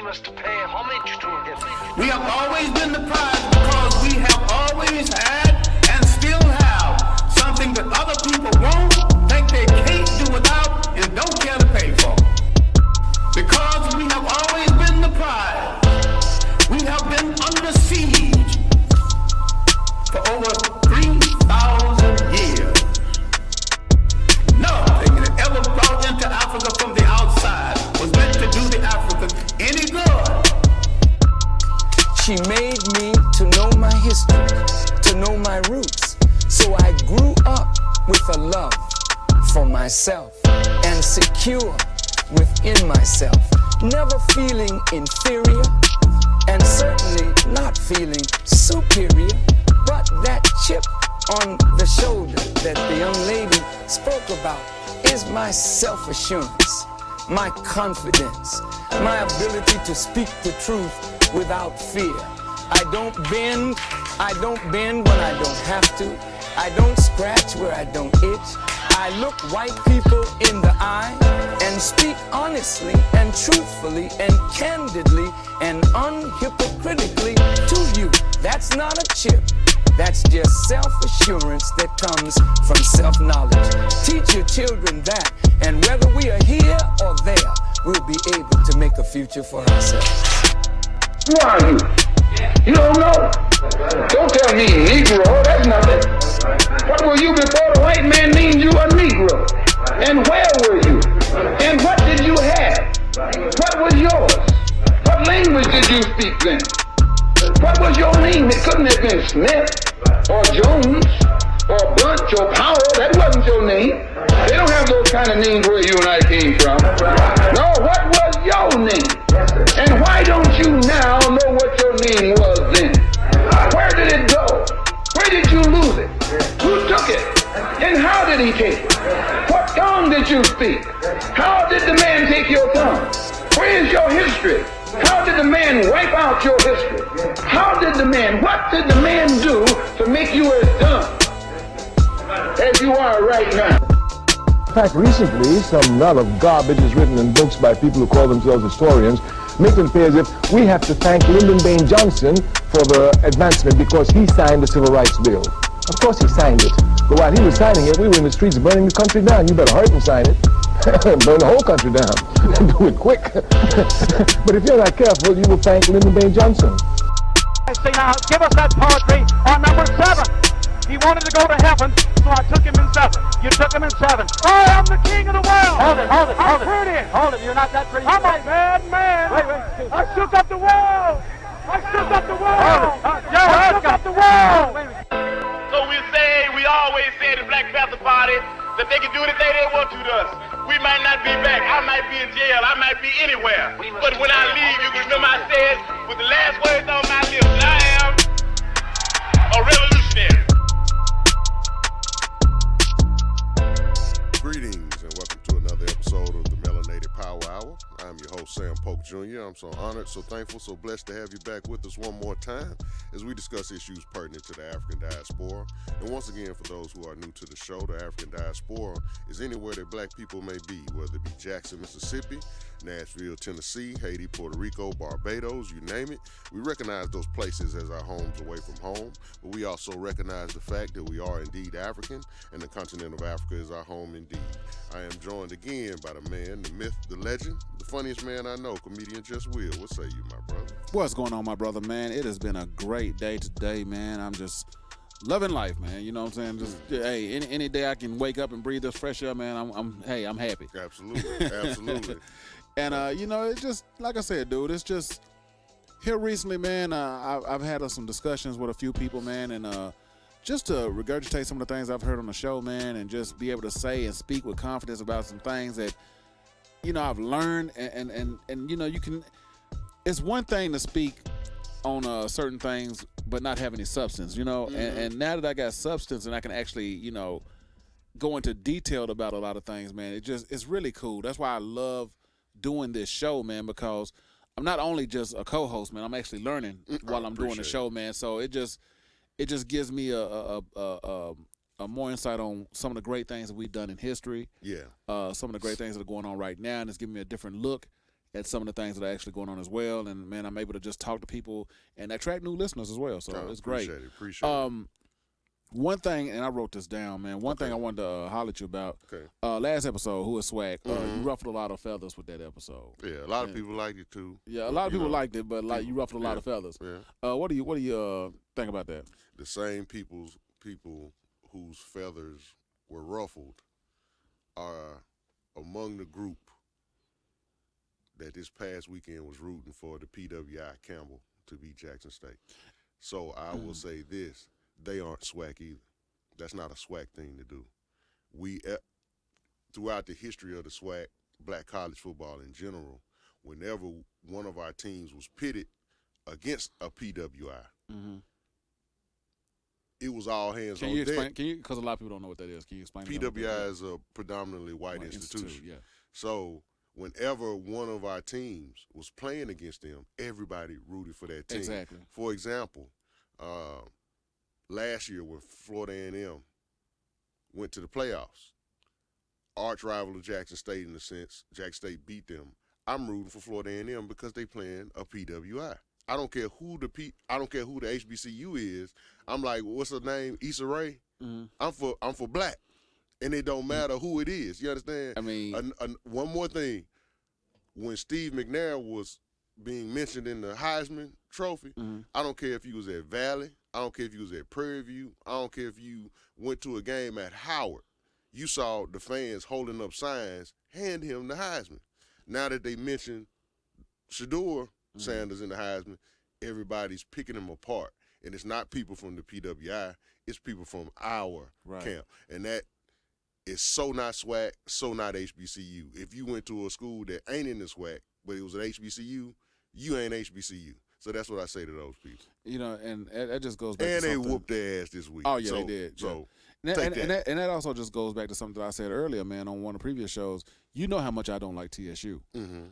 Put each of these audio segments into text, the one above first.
must pay homage to him. We have always been the prize because we have always had and still have something that other people won't, think they can't do without, and don't care to pay for. Because we have always been the prize, we have been under siege for over 3,000 years. Nothing that ever brought into Africa from the outside was meant to do the African any good. She made me to know my history, to know my roots. So I grew up with a love for myself and secure within myself, never feeling inferior and certainly not feeling superior, but that chip on the shoulder that the young lady spoke about is my self-assurance, my confidence, my ability to speak the truth without fear. I don't bend when I don't have to. I don't scratch where I don't itch. I look white people in the eye and speak honestly and truthfully and candidly and unhypocritically to you. That's not a chip. That's just self-assurance that comes from self-knowledge. Teach your children that, and whether we are here or there, we'll be able to make a future for ourselves. Who are you? You don't know? Don't tell me Negro, that's nothing. What were you before the white man named you a Negro? And where were you? And what did you have? What was yours? What language did you speak then? What was your name? It couldn't have been Smith or Jones or Bunch or Powell. That wasn't your name. They don't have those kind of names where you and I came from. No, what was your name? And why don't you now know what your name was then? Where did it go? Where did you lose it? Who took it? And how did he take it? What tongue did you speak? How did the man take your tongue? Where is your history? How did the man wipe out your history? What did the man do to make you as dumb as you are right now? In fact, recently, some lot of garbage is written in books by people who call themselves historians, making it appear as if we have to thank Lyndon Baines Johnson for the advancement because he signed the Civil Rights Bill. Of course he signed it, but while he was signing it, we were in the streets burning the country down. You better hurry and sign it. Burn the whole country down. Do it quick. But if you're not careful, you will thank Lyndon Baines Johnson. I say now, give us that poetry on number 7. He wanted to go to heaven, so I took him in 7. You took him in 7. I am the king of the world. Hold it. I'm pretty. Hold it. You're not that pretty. I'm a bad man. Wait. I shook up the world. I shook up the world. I shook up the world. So we always say the Black Panther Party that they can do anything they want to us. We might not be back. I might be in jail. I might be anywhere. But when I leave, you can remember I said with the last words on my lips, I am a revolutionary. Greetings and welcome to another episode of the Melanated Power Hour. I'm your host, Sam Polk Jr. I'm so honored, so thankful, so blessed to have you back with us one more time as we discuss issues pertinent to the African Diaspora. And once again, for those who are new to the show, the African Diaspora is anywhere that black people may be, whether it be Jackson, Mississippi, Nashville, Tennessee, Haiti, Puerto Rico, Barbados, you name it. We recognize those places as our homes away from home, but we also recognize the fact that we are indeed African, and the continent of Africa is our home indeed. I am joined again by the man, the myth, the legend, the funniest man I know, comedian Just Will. What say you, my brother? What's going on, my brother, man? It has been a great day today, man. I'm just loving life, man. You know what I'm saying? Just hey, any day I can wake up and breathe this fresh air, man. I'm happy. Absolutely. And you know, it's just like I said, dude. It's just here recently, man. I've had some discussions with a few people, man, and just to regurgitate some of the things I've heard on the show, man, and just be able to say and speak with confidence about some things that I've learned, and you know, you can. It's one thing to speak on certain things, but not have any substance, Mm-hmm. And now that I got substance and I can actually, go into detail about a lot of things, man. It's really cool. That's why I love doing this show, man, because I'm not only just a co-host, man. I'm actually learning while I'm doing the show, man. So it just gives me a more insight on some of the great things that we've done in history. Yeah. Some of the great things that are going on right now, and it's giving me a different look at some of the things that are actually going on as well. And man, I'm able to just talk to people and attract new listeners as well. So it's great. Appreciate it. One thing, and I wrote this down, man. One thing I wanted to holler at you about. Okay. Last episode, Who is Swag? You ruffled a lot of feathers with that episode. Yeah, a lot of people liked it too. Yeah, a lot of people liked it, but like you ruffled a lot of feathers. Yeah. What do you think about that? The same people whose feathers were ruffled are among the group that this past weekend was rooting for the PWI Campbell to beat Jackson State. So I will say this. They aren't SWAC either. That's not a SWAC thing to do. We, throughout the history of the SWAC, black college football in general, whenever one of our teams was pitted against a PWI, it was all hands on deck. Can you, because a lot of people don't know what that is. Can you explain? PWI is a predominantly white institution. Yeah. So whenever one of our teams was playing against them, everybody rooted for that team. Exactly. For example, last year when Florida A&M went to the playoffs, arch rival of Jackson State in a sense, Jackson State beat them. I'm rooting for Florida A&M because they playing a PWI. I don't care who the HBCU is. I'm like, what's her name? Issa Rae. I'm for black, and it don't matter who it is. You understand? I mean, one more thing. When Steve McNair was being mentioned in the Heisman Trophy, I don't care if he was at Valley. I don't care if you was at Prairie View. I don't care if you went to a game at Howard. You saw the fans holding up signs, hand him the Heisman. Now that they mentioned Shador Sanders in the Heisman, everybody's picking him apart. And it's not people from the PWI. It's people from our camp. And that is so not SWAC, so not HBCU. If you went to a school that ain't in the SWAC, but it was an HBCU, you ain't HBCU. So that's what I say to those people. You know, and that just goes back to something. And they whooped their ass this week. Oh, yeah, they did. So and that also just goes back to something that I said earlier, man, on one of the previous shows. You know how much I don't like TSU.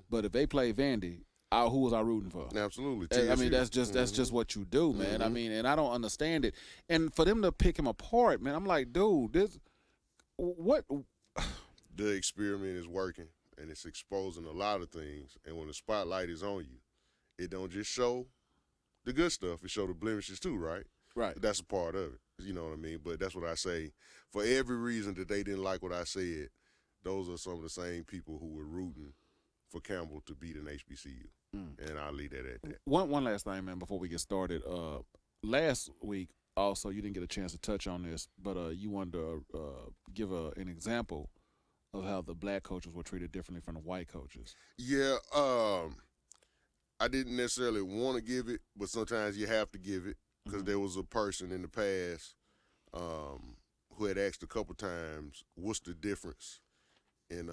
But if they play Vandy, who was I rooting for? Absolutely. TSU. I mean, that's just what you do, man. I mean, and I don't understand it. And for them to pick him apart, man, I'm like, dude, what? The experiment is working, and it's exposing a lot of things. And when the spotlight is on you, it don't just show the good stuff. It show the blemishes too, right? Right. That's a part of it. You know what I mean? But that's what I say. For every reason that they didn't like what I said, those are some of the same people who were rooting for Campbell to beat an HBCU. And I'll leave that at that. One last thing, man, before we get started. Last week, also, you didn't get a chance to touch on this, but you wanted to give an example of how the black coaches were treated differently from the white coaches. Yeah, I didn't necessarily want to give it, but sometimes you have to give it because there was a person in the past who had asked a couple times, what's the difference in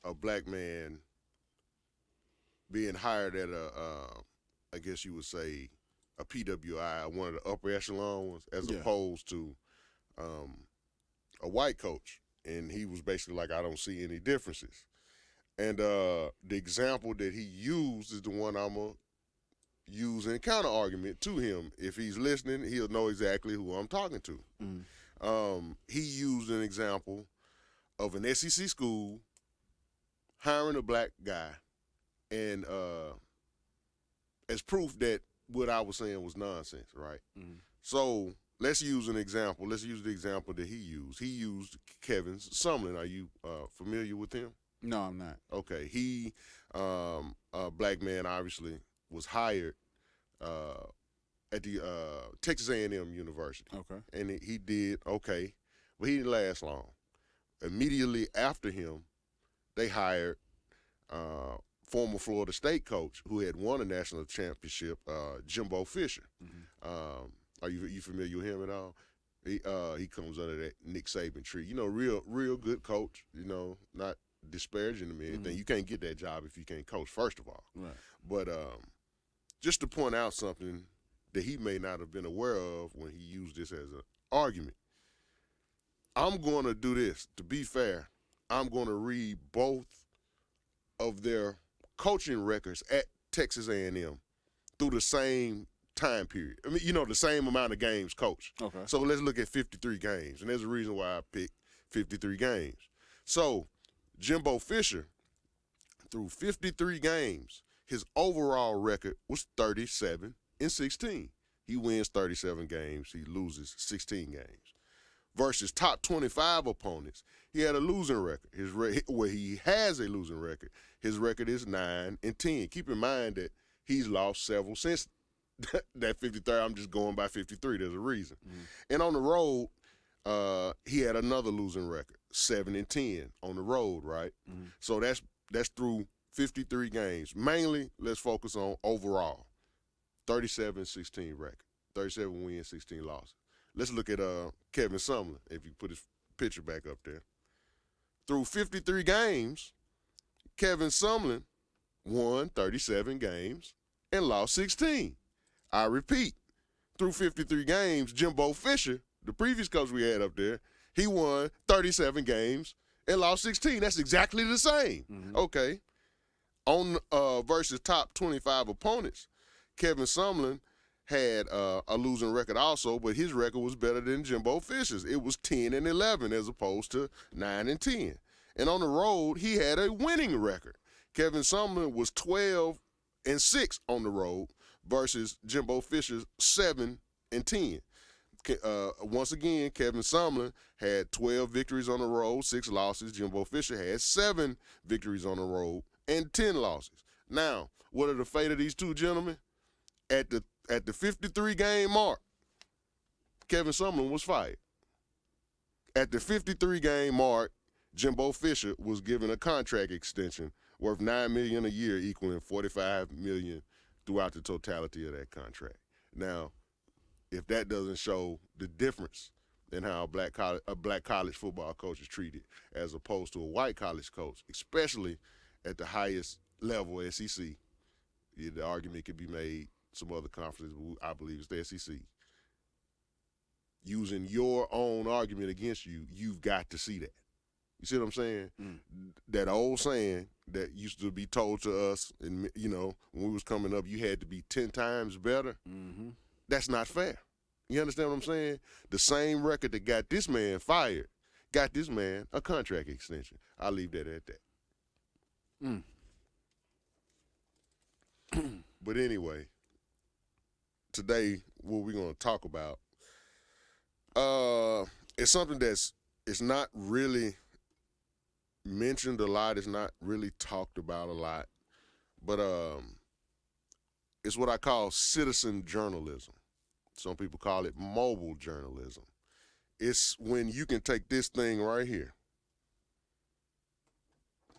a black man being hired at I guess you would say, a PWI, one of the upper echelon ones, as opposed to a white coach. And he was basically like, I don't see any differences. And the example that he used is the one I'm going to use in counter argument to him. If he's listening, he'll know exactly who I'm talking to. He used an example of an SEC school hiring a black guy and as proof that what I was saying was nonsense, right? So let's use an example. Let's use the example that he used. He used Kevin Sumlin. Are you familiar with him? No, I'm not. Okay. He, a black man, obviously, was hired at the Texas A&M University. Okay. And he did okay, but he didn't last long. Immediately after him, they hired former Florida State coach who had won a national championship, Jimbo Fisher. Are you familiar with him at all? He comes under that Nick Saban tree. You know, real good coach. You know, not disparaging him or anything. You can't get that job if you can't coach, first of all. Right. But just to point out something that he may not have been aware of when he used this as an argument. I'm going to do this. To be fair, I'm going to read both of their coaching records at Texas A&M through the same time period. I mean, you know, the same amount of games coached. Okay. So let's look at 53 games, and there's a reason why I picked 53 games. So Jimbo Fisher through 53 games, his overall record was 37-16. He wins 37 games, he loses 16 games. Versus top 25 opponents, he had a losing record. He has a losing record. His record is 9-10. Keep in mind that he's lost several since that 53. I'm just going by 53. There's a reason. And on the road, he had another losing record, 7-10 on the road, right? So that's through 53 games. Mainly, let's focus on overall, 37-16 record, 37 wins, 16 losses. Let's look at Kevin Sumlin, if you put his picture back up there. Through 53 games, Kevin Sumlin won 37 games and lost 16. I repeat, through 53 games, Jimbo Fisher, the previous coach we had up there, he won 37 games and lost 16. That's exactly the same. Okay. On versus top 25 opponents, Kevin Sumlin had a losing record also, but his record was better than Jimbo Fisher's. It was 10-11 as opposed to 9-10. And on the road, he had a winning record. Kevin Sumlin was 12-6 on the road versus Jimbo Fisher's 7-10. Once again, Kevin Sumlin had 12 victories on the road, 6 losses. Jimbo Fisher had 7 victories on the road and 10 losses. Now, what are the fate of these two gentlemen? At the 53-game mark, Kevin Sumlin was fired. At the 53-game mark, Jimbo Fisher was given a contract extension worth $9 million a year, equaling $45 million throughout the totality of that contract. Now, if that doesn't show the difference in how a black college football coach is treated as opposed to a white college coach, especially at the highest level, SEC, the argument could be made. Some other conferences, I believe, is the SEC. Using your own argument against you, you've got to see that. You see what I'm saying? That old saying that used to be told to us, and when we was coming up, you had to be 10 times better. That's not fair. You understand what I'm saying? The same record that got this man fired got this man a contract extension. I'll leave that at that. But anyway, today, what we're going to talk about is something it's not really mentioned a lot. It's not really talked about a lot. But it's what I call citizen journalism. Some people call it mobile journalism. It's when you can take this thing right here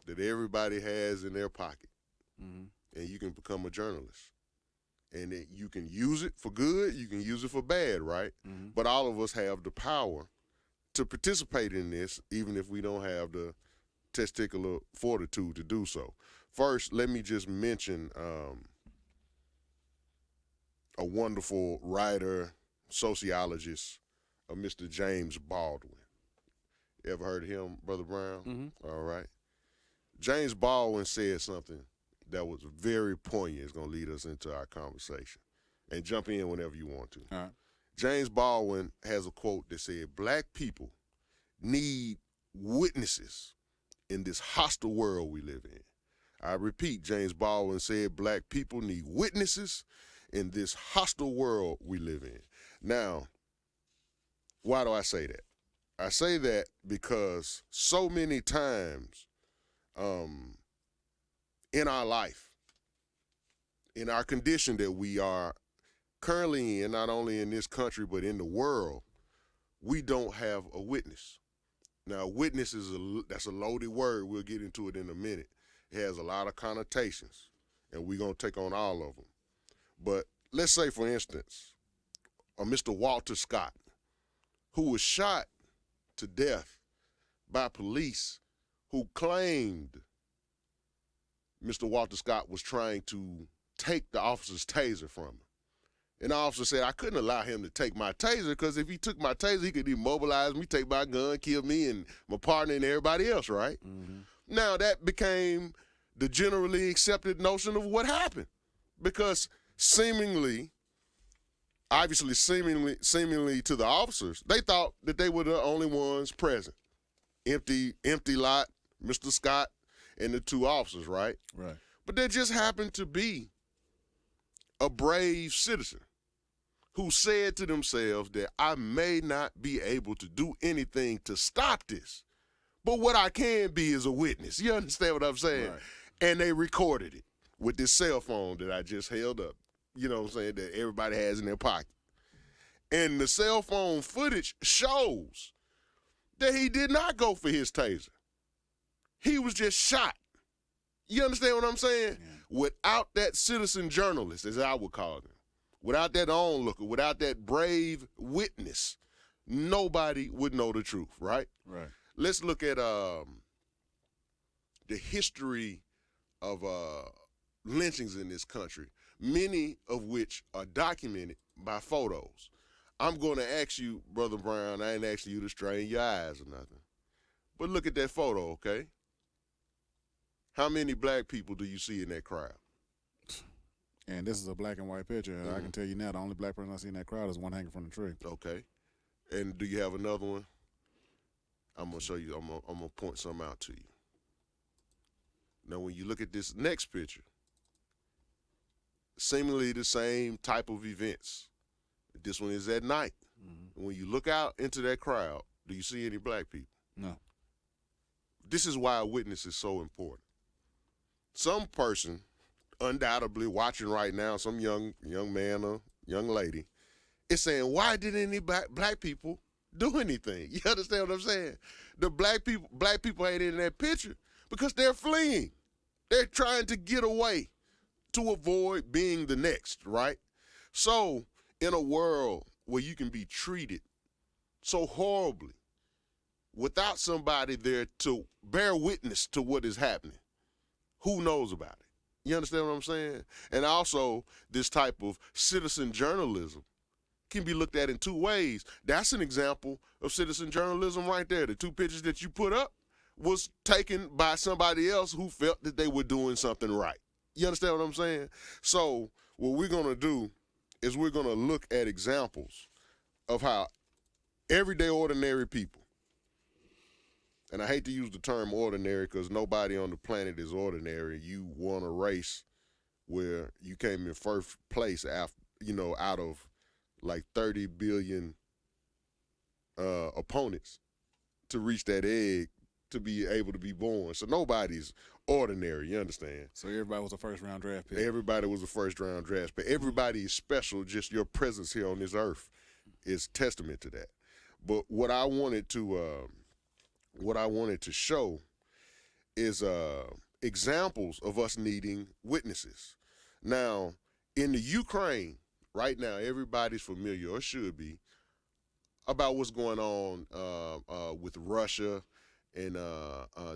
that everybody has in their pocket, and you can become a journalist. And you can use it for good, you can use it for bad, right? But all of us have the power to participate in this, even if we don't have the testicular fortitude to do so. First, let me just mention a wonderful writer, sociologist, Mr. James Baldwin. You ever heard of him, Brother Brown? All right. James Baldwin said something that was very poignant. It's going to lead us into our conversation. And jump in whenever you want to. All right. James Baldwin has a quote that said, "Black people need witnesses in this hostile world we live in." I repeat, James Baldwin said, black people need witnesses in this hostile world we live in. Now, why do I say that? I say that because so many times in our life, in our condition that we are currently in, not only in this country but in the world, we don't have a witness. Now, witness that's a loaded word. We'll get into it in a minute. It has a lot of connotations, and we're going to take on all of them. But let's say, for instance, Mr. Walter Scott, who was shot to death by police who claimed Mr. Walter Scott was trying to take the officer's taser from him. And the officer said, I couldn't allow him to take my taser because if he took my taser, he could immobilize me, take my gun, kill me and my partner and everybody else, right? Now, that became the generally accepted notion of what happened because seemingly to the officers, they thought that they were the only ones present. Empty lot, Mr. Scott and the two officers, right? Right. But there just happened to be a brave citizen who said to themselves that I may not be able to do anything to stop this, but what I can be is a witness. You understand what I'm saying? Right. And they recorded it with this cell phone that I just held up, you know what I'm saying, that everybody has in their pocket. And the cell phone footage shows that he did not go for his taser. He was just shot. You understand what I'm saying? Yeah. Without that citizen journalist, as I would call them, without that onlooker, without that brave witness, nobody would know the truth, right? Right. Let's look at the history of lynchings in this country, many of which are documented by photos. I'm going to ask you, Brother Brown, I ain't asking you to strain your eyes or nothing, but look at that photo, okay? How many black people do you see in that crowd? And this is a black and white picture. Mm-hmm. I can tell you now, the only black person I see in that crowd is one hanging from the tree. Okay. And do you have another one? I'm going to show you. I'm going to point some out to you. Now, when you look at this next picture, seemingly the same type of events. This one is at night. Mm-hmm. When you look out into that crowd, do you see any black people? No. This is why a witness is so important. Some person, undoubtedly watching right now, some young man or young lady, is saying, why didn't any black people do anything? You understand what I'm saying? The black people ain't in that picture because they're fleeing. They're trying to get away to avoid being the next, right? So in a world where you can be treated so horribly without somebody there to bear witness to what is happening, who knows about it? You understand what I'm saying? And also, this type of citizen journalism can be looked at in two ways. That's an example of citizen journalism right there. The two pictures that you put up was taken by somebody else who felt that they were doing something right. You understand what I'm saying? So what we're going to do is we're going to look at examples of how everyday ordinary people, and I hate to use the term ordinary because nobody on the planet is ordinary. You won a race where you came in first place after, out of like 30 billion opponents to reach that egg to be able to be born. So nobody's ordinary, you understand? So everybody was a first-round draft pick. Everybody was a first-round draft pick. Everybody is special. Just your presence here on this earth is testament to that. But what I wanted to show is examples of us needing witnesses. Now, in the Ukraine, right now, everybody's familiar, or should be, about what's going on with Russia and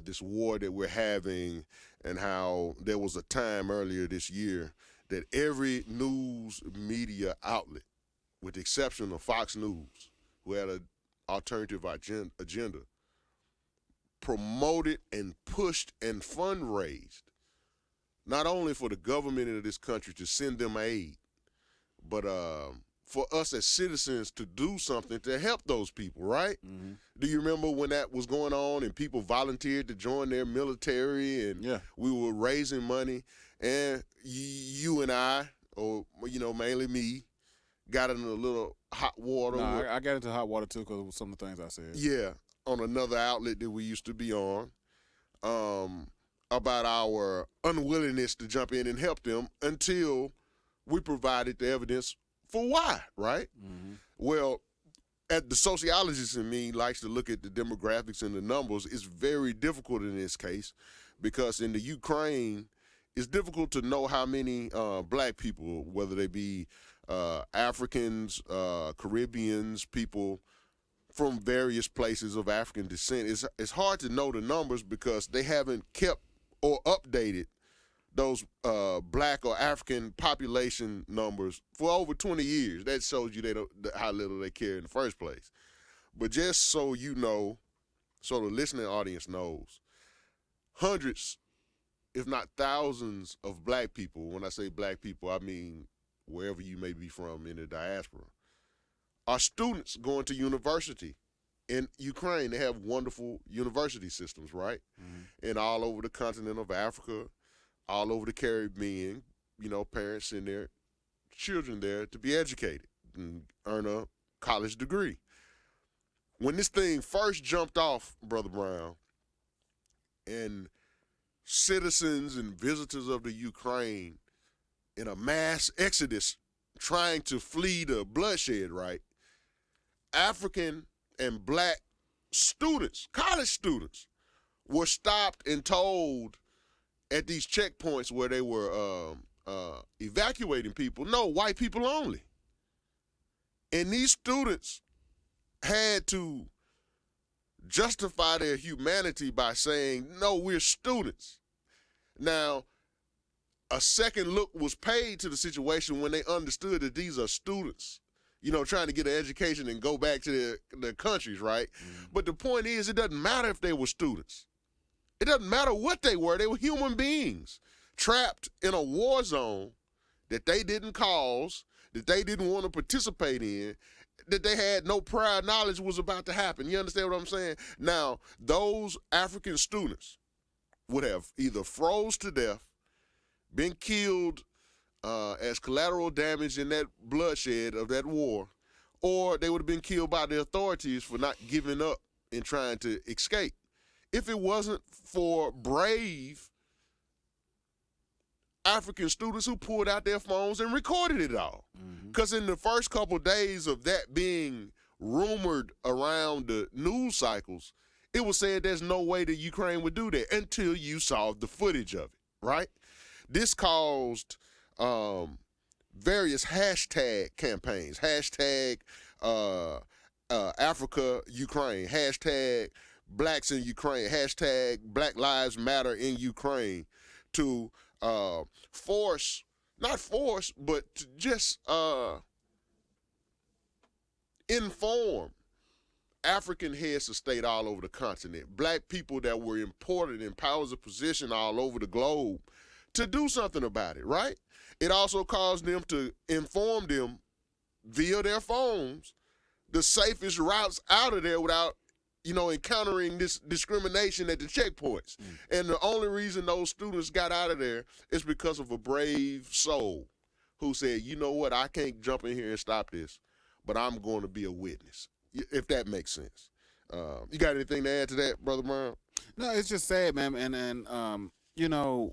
this war that we're having, and how there was a time earlier this year that every news media outlet, with the exception of Fox News, who had an alternative agenda, promoted and pushed and fundraised, not only for the government of this country to send them aid, but for us as citizens to do something to help those people, right? Mm-hmm. Do you remember when that was going on and people volunteered to join their military and we were raising money, and you and I, or mainly me, got in a little hot water? No, I got into hot water too because of some of the things I said. Yeah, on another outlet that we used to be on, about our unwillingness to jump in and help them until we provided the evidence for why, right? Mm-hmm. Well, the sociologist in me likes to look at the demographics and the numbers. It's very difficult in this case because in the Ukraine, it's difficult to know how many black people, whether they be Africans, Caribbeans, people from various places of African descent. It's hard to know the numbers because they haven't kept or updated those black or African population numbers for over 20 years. That shows you how little they care in the first place. But just so you know, so the listening audience knows, hundreds, if not thousands of black people, when I say black people, I mean wherever you may be from in the diaspora, are students going to university in Ukraine, they have wonderful university systems, right? And all over the continent of Africa, all over the Caribbean, parents send their children there to be educated and earn a college degree. When this thing first jumped off, Brother Brown, and citizens and visitors of the Ukraine in a mass exodus trying to flee the bloodshed, right? African and black students, college students, were stopped and told at these checkpoints where they were evacuating people, no, white people only. And these students had to justify their humanity by saying, no, we're students. Now, a second look was paid to the situation when they understood that these are students, trying to get an education and go back to their countries, right? But the point is, it doesn't matter if they were students. It doesn't matter what they were human beings trapped in a war zone that they didn't cause, that they didn't want to participate in, that they had no prior knowledge was about to happen. You understand what I'm saying? Now, those African students would have either froze to death, been killed as collateral damage in that bloodshed of that war, or they would have been killed by the authorities for not giving up and trying to escape. If it wasn't for brave African students who pulled out their phones and recorded it all. Because in the first couple of days of that being rumored around the news cycles, it was said there's no way that Ukraine would do that until you saw the footage of it, right? This caused various hashtag campaigns, hashtag Africa Ukraine, hashtag Blacks in Ukraine, hashtag Black Lives Matter in Ukraine, to but to just inform African heads of state all over the continent, black people that were important in powers of position all over the globe, to do something about it, right? It also caused them to inform them via their phones the safest routes out of there without, encountering this discrimination at the checkpoints. And the only reason those students got out of there is because of a brave soul who said, you know what, I can't jump in here and stop this, but I'm going to be a witness, if that makes sense. You got anything to add to that, Brother Brown? No, it's just sad, man. And I'm gonna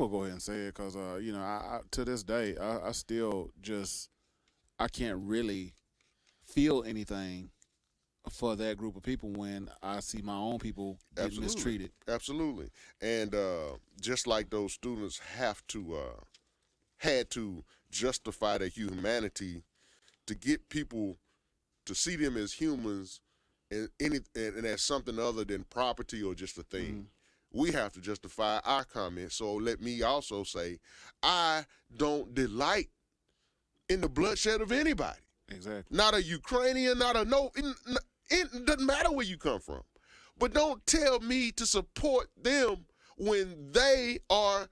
go ahead and say it because I to this day I still I can't really feel anything for that group of people when I see my own people getting mistreated. Absolutely. And just like those students had to justify their humanity to get people to see them as humans and as something other than property or just a thing. We have to justify our comments. So let me also say, I don't delight in the bloodshed of anybody. Exactly. Not a Ukrainian, it doesn't matter where you come from. But don't tell me to support them when they are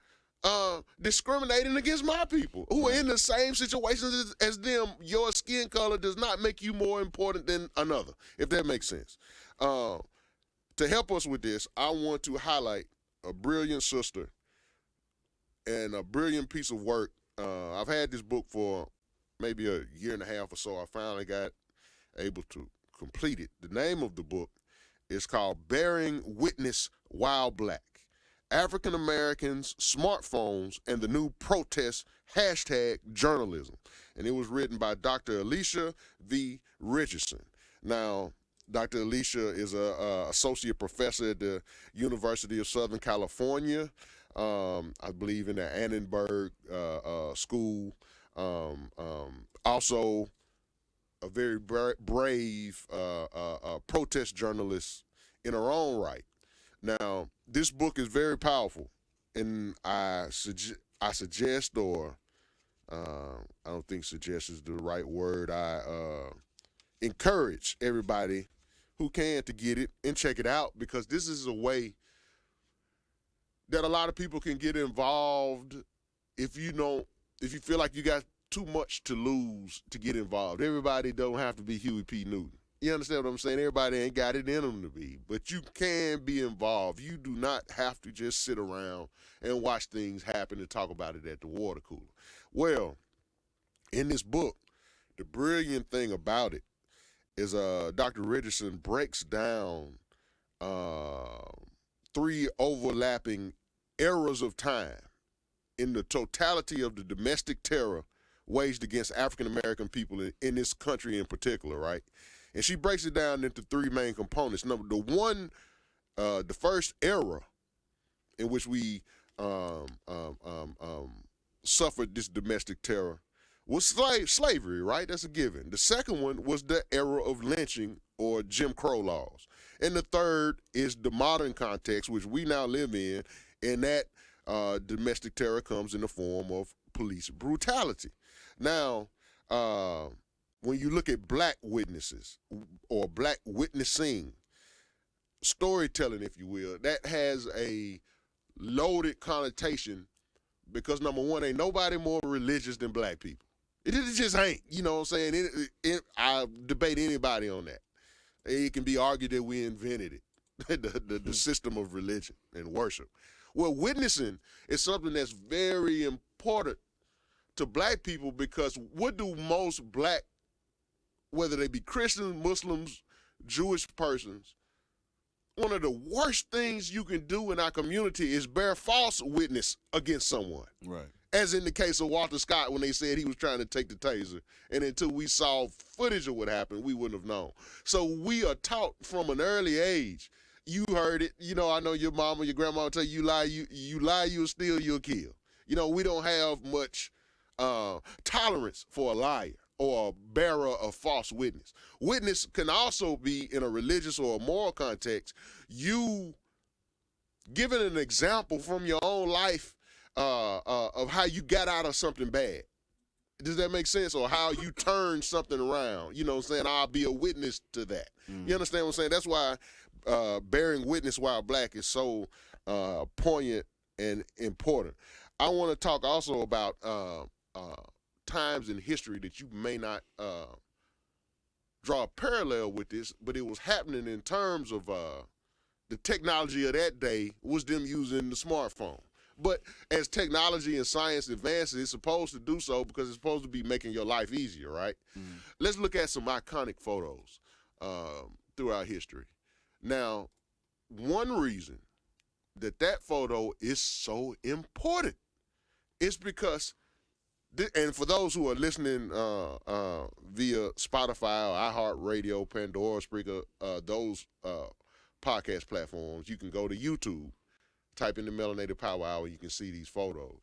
discriminating against my people who are in the same situations as them. Your skin color does not make you more important than another, if that makes sense. To help us with this, I want to highlight a brilliant sister and a brilliant piece of work. I've had this book for maybe a year and a half or so. I finally got able to complete it. The name of the book is called Bearing Witness While Black: African Americans, Smartphones, and the New Protest #Journalism. And it was written by Dr. Alicia V. Richardson. Now, Dr. Alicia is a associate professor at the University of Southern California, I believe in the Annenberg School. Also a very brave protest journalist in her own right. Now, this book is very powerful, and I suggest, or I don't think suggest is the right word. I encourage everybody who can to get it and check it out, because this is a way that a lot of people can get involved if you feel like you got too much to lose to get involved. Everybody don't have to be Huey P. Newton. You understand what I'm saying? Everybody ain't got it in them to be, but you can be involved. You do not have to just sit around and watch things happen and talk about it at the water cooler. Well, in this book, the brilliant thing about it is Dr. Richardson breaks down 3 overlapping eras of time in the totality of the domestic terror waged against African American people in this country in particular, right? And she breaks it down into 3 main components. The first era in which we suffered this domestic terror was slavery, right? That's a given. The second one was the era of lynching or Jim Crow laws. And the third is the modern context, which we now live in, and that domestic terror comes in the form of police brutality. Now, when you look at black witnesses or black witnessing, storytelling, if you will, that has a loaded connotation because, number one, ain't nobody more religious than black people. It just ain't, you know what I'm saying? I debate anybody on that. It can be argued that we invented it, the system of religion and worship. Well, witnessing is something that's very important to black people because what do most black, whether they be Christians, Muslims, Jewish persons, one of the worst things you can do in our community is bear false witness against someone. Right. As in the case of Walter Scott when they said he was trying to take the taser. And until we saw footage of what happened, we wouldn't have known. So we are taught from an early age. You heard it. You know, I know your mama, your grandma will tell you, you lie, you'll steal, you'll kill. You know, we don't have much tolerance for a liar or a bearer of false witness. Witness can also be in a religious or a moral context. You giving an example from your own life of how you got out of something bad. Does that make sense? Or how you turn something around. You know what I'm saying? I'll be a witness to that. You understand what I'm saying? That's why bearing witness while black is so poignant and important. I want to talk also about times in history that you may not draw a parallel with this, but it was happening in terms of the technology of that day was them using the smartphone. But as technology and science advances, it's supposed to do so because it's supposed to be making your life easier, right? Let's look at some iconic photos throughout history. Now, one reason that photo is so important is because, and for those who are listening via Spotify or iHeartRadio, Pandora, Spreaker, those podcast platforms, you can go to YouTube, type in the Melanated Power Hour, you can see these photos.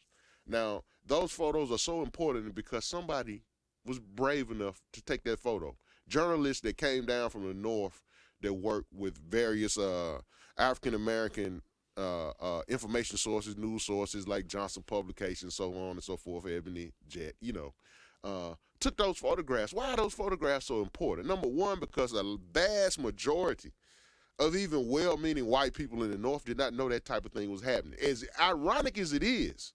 Now, those photos are so important because somebody was brave enough to take that photo. Journalists that came down from the North that worked with various African-American information sources, news sources like Johnson Publications, so on and so forth, Ebony, Jet, took those photographs. Why are those photographs so important? Number one, because a vast majority of even well-meaning white people in the North did not know that type of thing was happening. As ironic as it is,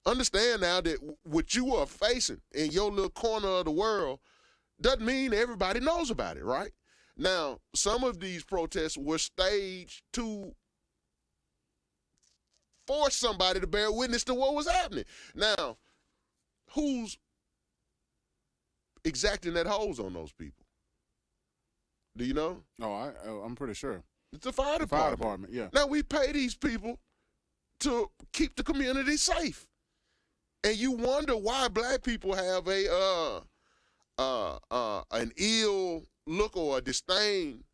understand now that what you are facing in your little corner of the world doesn't mean everybody knows about it, right? Now, some of these protests were staged to force somebody to bear witness to what was happening. Now, who's exacting that hose on those people? Do you know? Oh, I'm pretty sure. It's the fire department. Fire department, yeah. Now, we pay these people to keep the community safe. And you wonder why black people have an ill look or a disdain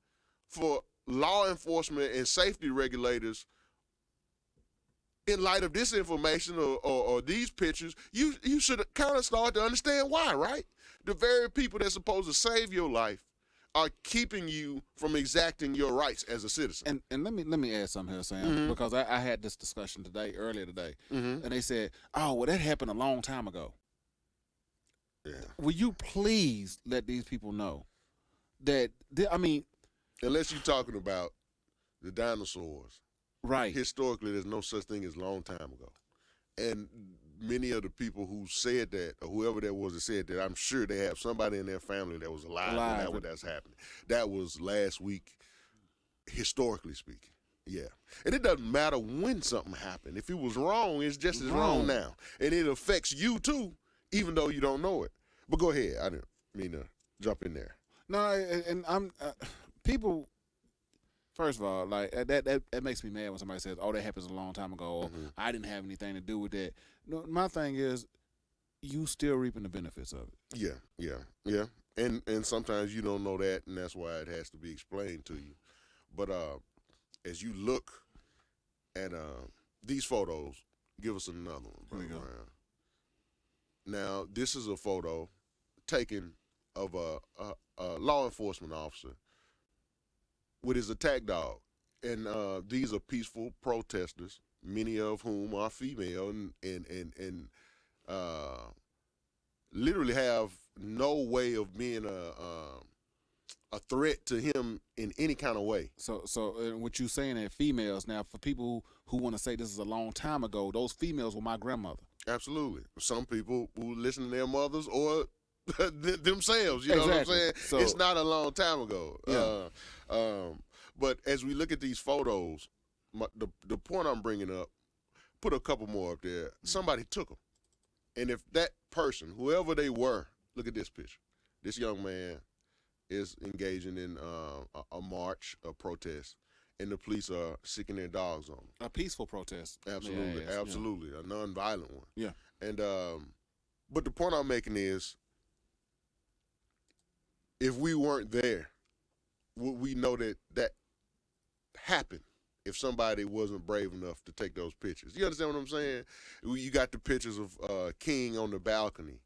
for law enforcement and safety regulators in light of this information or these pictures. You should kind of start to understand why, right? The very people that's supposed to save your life are keeping you from exacting your rights as a citizen. And let me add something here, Sam, because I had this discussion earlier today, and they said, "Oh, well, that happened a long time ago." Yeah. Will you please let these people know that? Unless you're talking about the dinosaurs, right? Historically, there's no such thing as long time ago, and many of the people who said that, or whoever that was that said that, I'm sure they have somebody in their family that was alive when that's happening. That was last week, historically speaking. Yeah. And it doesn't matter when something happened. If it was wrong, it's just as wrong now. And it affects you too, even though you don't know it. But go ahead. I didn't mean to jump in there. No, and I'm people. First of all, like that makes me mad when somebody says, "Oh, that happens a long time ago." Or, I didn't have anything to do with that. No, my thing is, you still reaping the benefits of it. Yeah. And sometimes you don't know that, and that's why it has to be explained to you. But as you look at these photos, give us another one, Brother Brown. Now, this is a photo taken of a law enforcement officer with his attack dog. And these are peaceful protesters, many of whom are female and literally have no way of being a threat to him in any kind of way. So what you saying that females, now for people who want to say this is a long time ago, those females were my grandmother. Absolutely. Some people who listen to their mothers or themselves, you know what I'm saying? So, it's not a long time ago. Yeah. But as we look at these photos, the point I'm bringing up, put a couple more up there. Somebody took them. And if that person, whoever they were, look at this picture. This young man is engaging in a march, a protest, and the police are sicking their dogs on him. A peaceful protest. Absolutely, absolutely, a non-violent one. Yeah. And but the point I'm making is, if we weren't there, would we know that happened if somebody wasn't brave enough to take those pictures? You understand what I'm saying? You got the pictures of King on the balcony.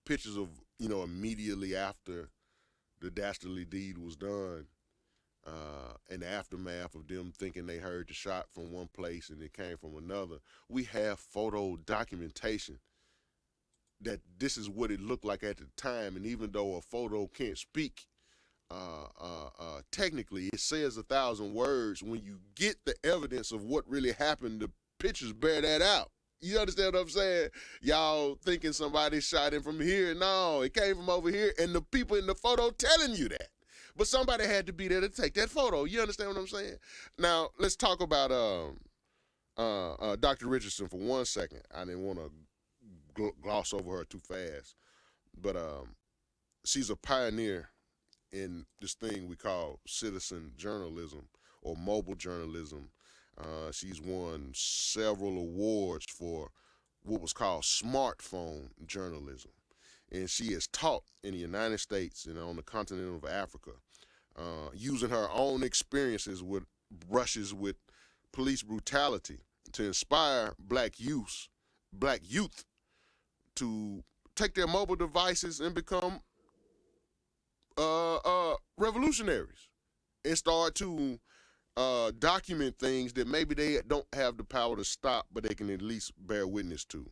Pictures of, immediately after the dastardly deed was done, and the aftermath of them thinking they heard the shot from one place and it came from another. We have photo documentation that this is what it looked like at the time, and even though a photo can't speak, technically it says 1,000 words. When you get the evidence of what really happened, the pictures bear that out. You understand what I'm saying? Y'all thinking somebody shot him from here. No, it came from over here, and the people in the photo telling you that. But somebody had to be there to take that photo. You understand what I'm saying? Now, let's talk about Dr. Richardson for 1 second. I didn't want to gloss over her too fast. But she's a pioneer in this thing we call citizen journalism or mobile journalism. She's won several awards for what was called smartphone journalism. And she has taught in the United States and on the continent of Africa, using her own experiences with brushes with police brutality to inspire black youth to take their mobile devices and become revolutionaries and start to document things that maybe they don't have the power to stop, but they can at least bear witness to.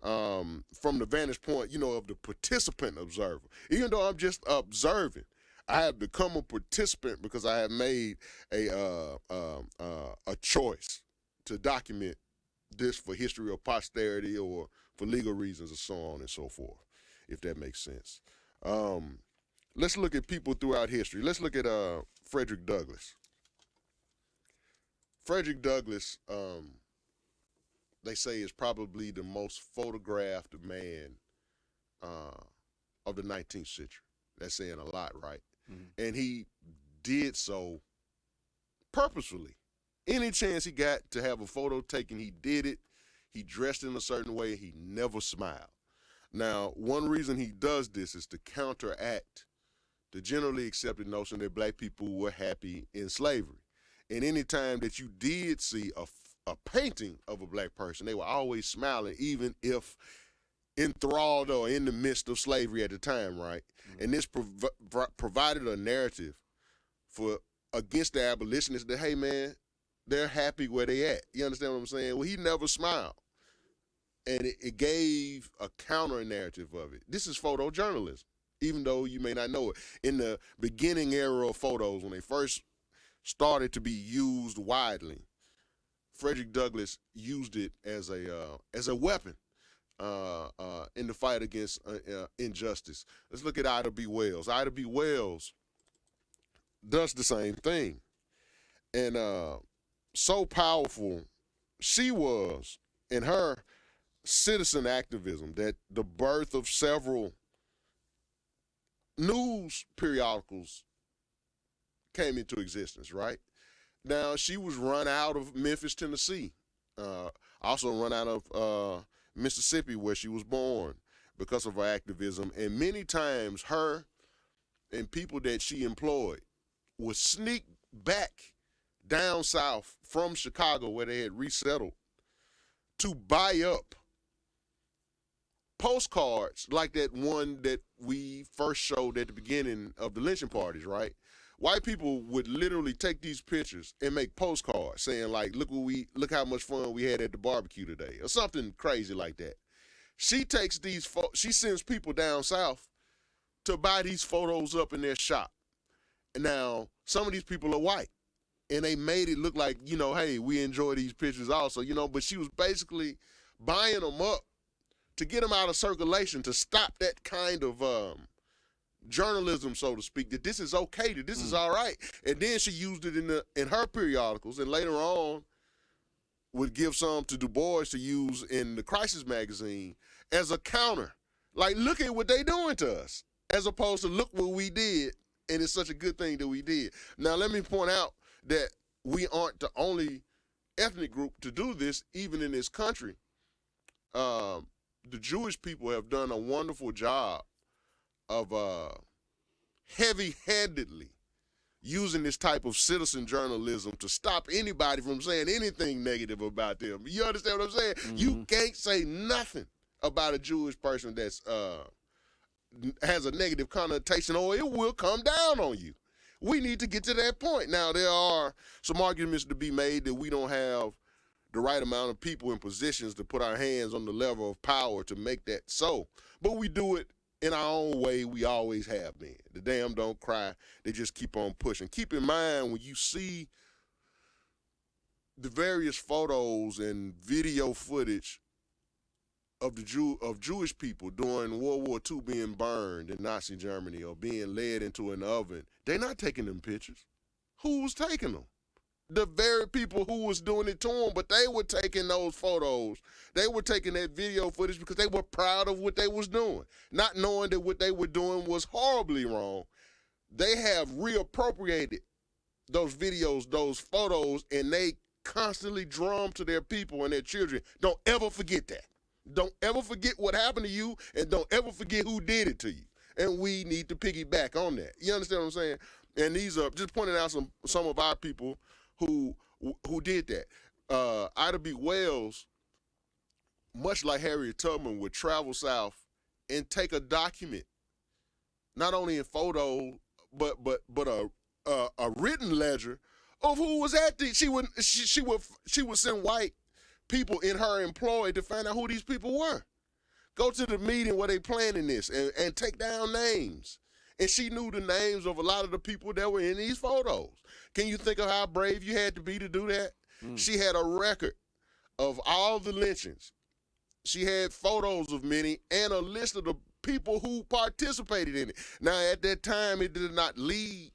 From the vantage point, of the participant observer. Even though I'm just observing, I have become a participant because I have made a choice to document this for history or posterity or for legal reasons and so on and so forth, if that makes sense. Let's look at people throughout history. Let's look at Frederick Douglass. Frederick Douglass, they say, is probably the most photographed man of the 19th century. That's saying a lot, right? Mm-hmm. And he did so purposefully. Any chance he got to have a photo taken, he did it. He dressed in a certain way. He never smiled. Now, one reason he does this is to counteract the generally accepted notion that black people were happy in slavery. And any time that you did see a painting of a black person, they were always smiling, even if enthralled or in the midst of slavery at the time, right? Mm-hmm. And this provided a narrative against the abolitionists that, hey, man, they're happy where they at. You understand what I'm saying? Well, he never smiled. And it gave a counter-narrative of it. This is photojournalism, even though you may not know it. In the beginning era of photos, when they first started to be used widely, Frederick Douglass used it as a weapon in the fight against injustice. Let's look at Ida B. Wells. Ida B. Wells does the same thing. And so powerful she was in her citizen activism that the birth of several news periodicals came into existence, right? Now, she was run out of Memphis, Tennessee, also run out of Mississippi, where she was born, because of her activism. And many times her and people that she employed would sneak back down south from Chicago, where they had resettled, to buy up postcards like that one that we first showed at the beginning of the lynching parties, right? White people would literally take these pictures and make postcards saying, like, look how much fun we had at the barbecue today, or something crazy like that. She takes she sends people down south to buy these photos up in their shop. Now, some of these people are white, and they made it look like, hey, we enjoy these pictures also, but she was basically buying them up to get them out of circulation, to stop that kind of journalism, so to speak, that this is okay, that this is all right. And then she used it in her periodicals, and later on would give some to Du Bois to use in the Crisis magazine as a counter. Like, look at what they doing to us, as opposed to look what we did, and it's such a good thing that we did. Now, let me point out that we aren't the only ethnic group to do this, even in this country. The Jewish people have done a wonderful job of heavy-handedly using this type of citizen journalism to stop anybody from saying anything negative about them. You understand what I'm saying? Mm-hmm. You can't say nothing about a Jewish person that's has a negative connotation, or it will come down on you. We need to get to that point. Now, there are some arguments to be made that we don't have the right amount of people in positions to put our hands on the level of power to make that so. But we do it in our own way. We always have been. The damn don't cry. They just keep on pushing. Keep in mind, when you see the various photos and video footage of Jewish people during World War II being burned in Nazi Germany or being led into an oven, they're not taking them pictures. Who was taking them? The very people who was doing it to them, but they were taking those photos. They were taking that video footage because they were proud of what they was doing, not knowing that what they were doing was horribly wrong. They have reappropriated those videos, those photos, and they constantly drum to their people and their children. Don't ever forget that. Don't ever forget what happened to you, and don't ever forget who did it to you. And we need to piggyback on that. You understand what I'm saying? And these are just pointing out some of our people who did that. Ida B. Wells, much like Harriet Tubman, would travel south and take a document, not only in photo, but a written ledger of who was at the. She would send white people in her employ to find out who these people were. Go to the meeting where they planning this and take down names. And she knew the names of a lot of the people that were in these photos. Can you think of how brave you had to be to do that? She had a record of all the lynchings. She had photos of many and a list of the people who participated in it. Now, at that time, it did not lead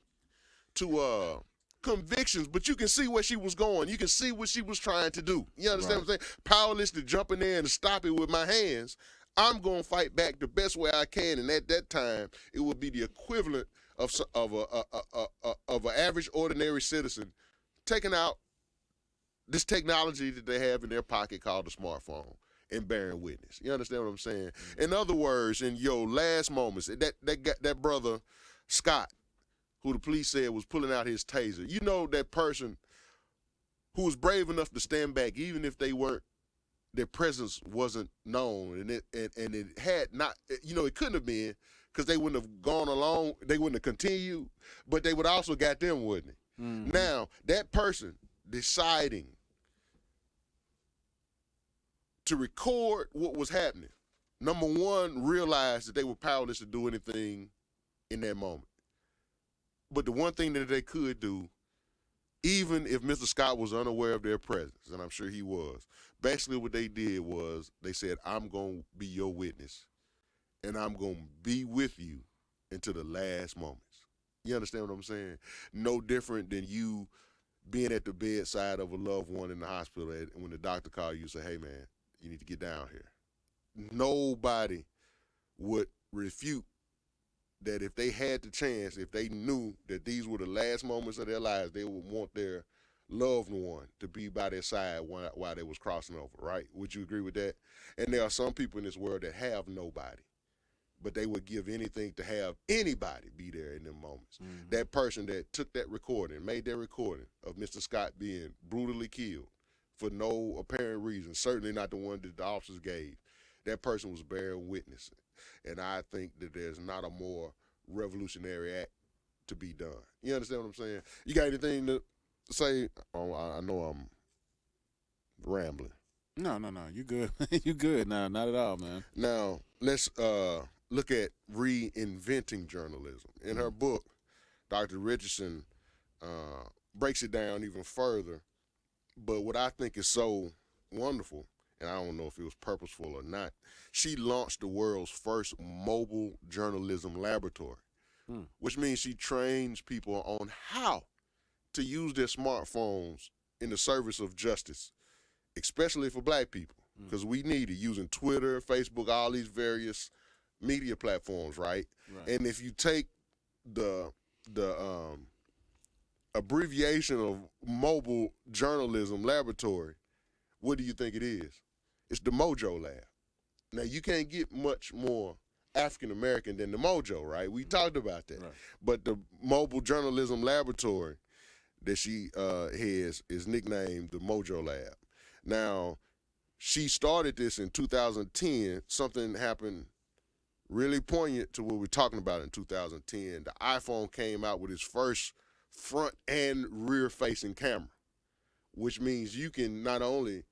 to convictions, but you can see where she was going. You can see what she was trying to do. You understand what I'm saying? Powerless to jump in there and stop it with my hands. I'm going to fight back the best way I can, and at that time, it would be the equivalent of an average, ordinary citizen taking out this technology that they have in their pocket called the smartphone and bearing witness. You understand what I'm saying? In other words, in your last moments, that brother Scott, who the police said was pulling out his taser, you know, that person who was brave enough to stand back, even if their presence wasn't known, and it had not, it couldn't have been, because they wouldn't have gone along, they wouldn't have continued, but they would also got them, wouldn't it? Mm-hmm. Now, that person deciding to record what was happening, number one, realized that they were powerless to do anything in that moment. But the one thing that they could do even if Mr. Scott was unaware of their presence, and I'm sure he was, basically what they did was they said, I'm going to be your witness, and I'm going to be with you until the last moments. You understand what I'm saying? No different than you being at the bedside of a loved one in the hospital, and when the doctor calls you and say, hey, man, you need to get down here. Nobody would refute that if they had the chance, if they knew that these were the last moments of their lives, they would want their loved one to be by their side while they was crossing over, right? Would you agree with that? And there are some people in this world that have nobody, but they would give anything to have anybody be there in them moments. Mm-hmm. That person that took that recording, made that recording of Mr. Scott being brutally killed for no apparent reason, certainly not the one that the officers gave, that person was bearing witness. And I think that there's not a more revolutionary act to be done. You understand what I'm saying? You got anything to say? Oh, I know I'm rambling. No. You good. You good. No, not at all, man. Now, let's look at reinventing journalism. In her book, Dr. Richardson breaks it down even further. But what I think is so wonderful, and I don't know if it was purposeful or not, she launched the world's first mobile journalism laboratory, which means she trains people on how to use their smartphones in the service of justice, especially for black people, because we need it, using Twitter, Facebook, all these various media platforms, right? And if you take the abbreviation of mobile journalism laboratory, what do you think it is? It's the Mojo Lab. Now, you can't get much more African-American than the Mojo, right? We talked about that. Right. But the Mobile Journalism Laboratory that she has is nicknamed the Mojo Lab. Now, she started this in 2010. Something happened really poignant to what we're talking about in 2010. The iPhone came out with its first front and rear-facing camera, which means you can not only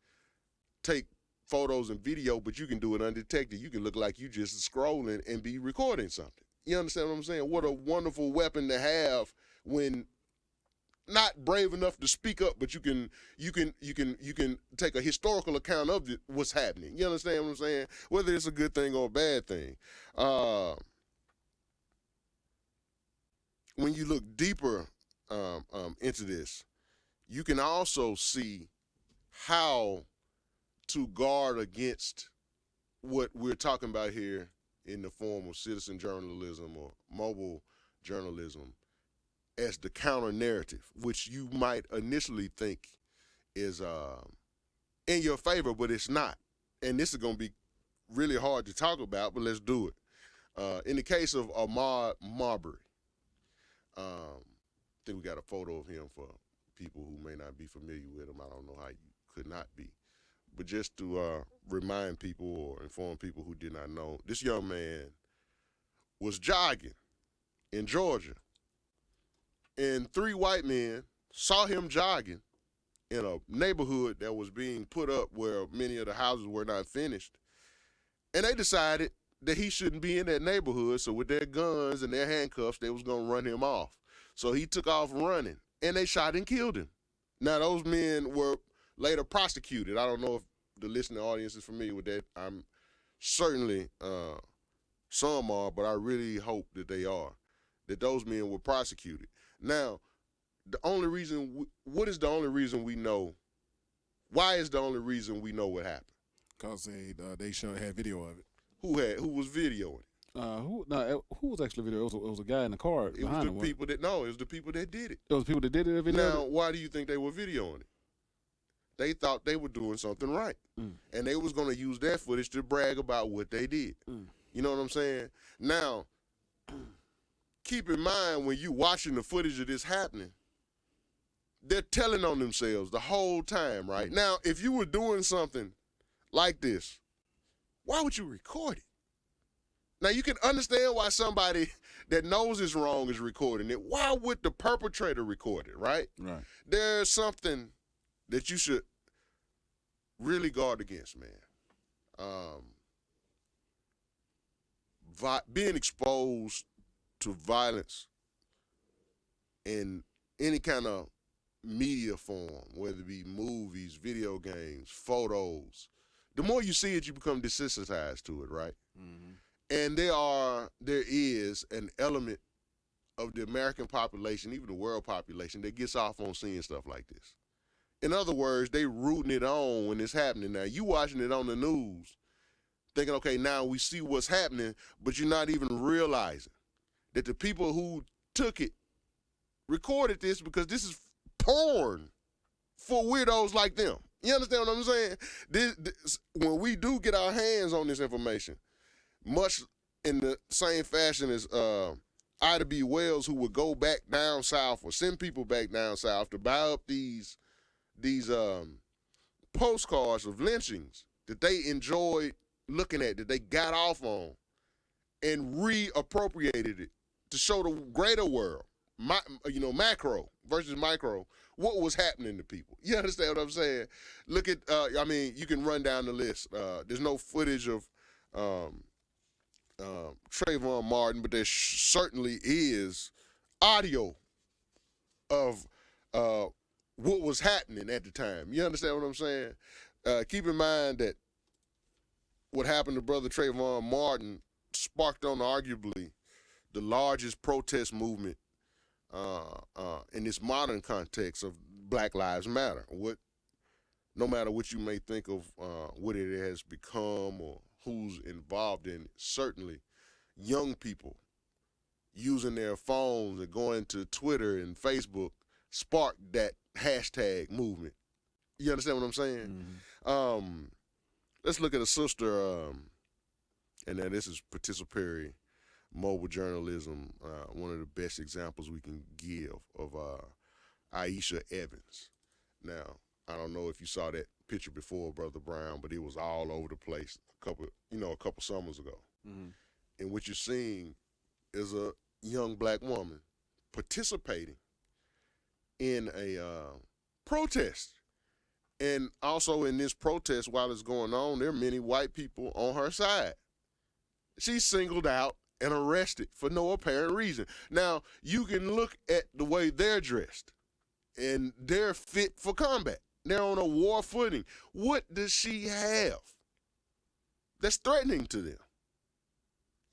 take photos and video, but you can do it undetected. You can look like you just scrolling and be recording something. You understand what I'm saying? What a wonderful weapon to have when not brave enough to speak up, but you can take a historical account of what's happening. You understand what I'm saying? Whether it's a good thing or a bad thing. When you look deeper into this, you can also see how to guard against what we're talking about here in the form of citizen journalism or mobile journalism as the counter narrative, which you might initially think is in your favor, but it's not. And this is going to be really hard to talk about, but let's do it. In the case of Ahmaud Marbury, I think we got a photo of him for people who may not be familiar with him. I don't know how you could not be. But just to remind people or inform people who did not know, this young man was jogging in Georgia, and 3 white men saw him jogging in a neighborhood that was being put up where many of the houses were not finished, and they decided that he shouldn't be in that neighborhood, so with their guns and their handcuffs, they was going to run him off. So he took off running, and they shot and killed him. Now, those men were later prosecuted. I don't know if the listening audience is familiar with that. I'm certainly, some are, but I really hope that they are, that those men were prosecuted. Now, what is the only reason we know, why is the only reason we know what happened? Because they had video of it. Who was videoing it? Who was actually videoing it? It was a guy in the car behind him. It was the people that did it. It was people that did it. Now, why do you think they were videoing it? They thought they were doing something right. And they was going to use that footage to brag about what they did. You know what I'm saying? Now, keep in mind when you watching the footage of this happening, they're telling on themselves the whole time, right? Now, if you were doing something like this, why would you record it? Now, you can understand why somebody that knows it's wrong is recording it. Why would the perpetrator record it, right? Right. There's something that you should really guard against, man. Being exposed to violence in any kind of media form, whether it be movies, video games, photos, the more you see it, you become desensitized to it, right? Mm-hmm. And there is an element of the American population, even the world population, that gets off on seeing stuff like this. In other words, they rooting it on when it's happening. Now, you watching it on the news, thinking, okay, now we see what's happening, but you're not even realizing that the people who took it recorded this because this is porn for weirdos like them. You understand what I'm saying? When we do get our hands on this information, much in the same fashion as Ida B. Wells, who would go back down south or send people back down south to buy up these postcards of lynchings that they enjoyed looking at, that they got off on, and reappropriated it to show the greater world, macro versus micro, what was happening to people. You understand what I'm saying? Look at, you can run down the list. There's no footage of Trayvon Martin, but there certainly is audio of what was happening at the time. You understand what I'm saying? Keep in mind that what happened to Brother Trayvon Martin sparked on arguably the largest protest movement in this modern context of Black Lives Matter. No matter what you may think of what it has become or who's involved in it, certainly young people using their phones and going to Twitter and Facebook sparked that hashtag movement. You understand what I'm saying? Mm-hmm. Let's look at a sister, and now this is participatory mobile journalism, one of the best examples we can give of Aisha Evans. Now, I don't know if you saw that picture before, Brother Brown, but it was all over the place a couple summers ago. Mm-hmm. And what you're seeing is a young black woman participating in a protest. And also in this protest, while it's going on, there are many white people on her side. She's singled out and arrested for no apparent reason. Now, you can look at the way they're dressed, and they're fit for combat. They're on a war footing. What does she have that's threatening to them?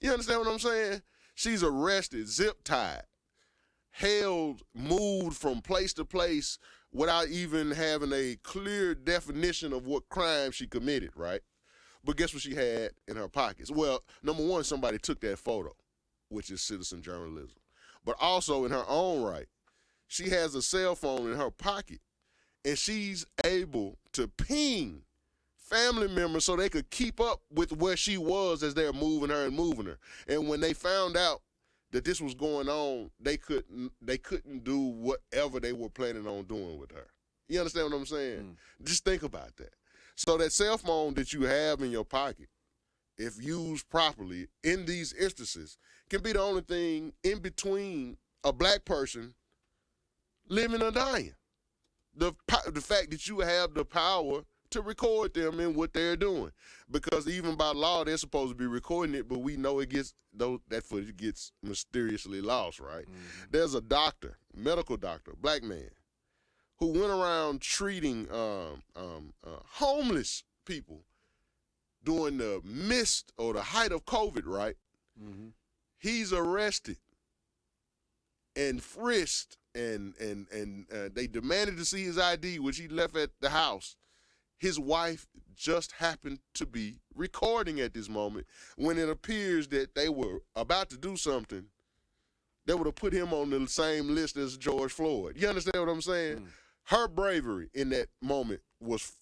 You understand what I'm saying? She's arrested, zip-tied, held, moved from place to place without even having a clear definition of what crime she committed, right? But guess what she had in her pockets? Well, number one, somebody took that photo, which is citizen journalism. But also in her own right, she has a cell phone in her pocket, and she's able to ping family members so they could keep up with where she was as they're moving her. And when they found out that this was going on, they couldn't do whatever they were planning on doing with her. You understand what I'm saying? Just think about that. So that cell phone that you have in your pocket, if used properly in these instances, can be the only thing in between a black person living or dying. The fact that you have the power to record them in what they're doing. Because even by law, they're supposed to be recording it, but we know that footage gets mysteriously lost, right? Mm-hmm. There's a doctor, medical doctor, black man, who went around treating homeless people during the midst or the height of COVID, right? Mm-hmm. He's arrested and frisked, and they demanded to see his ID, which he left at the house. His wife just happened to be recording at this moment when it appears that they were about to do something that would have put him on the same list as George Floyd. You understand what I'm saying? Mm. Her bravery in that moment was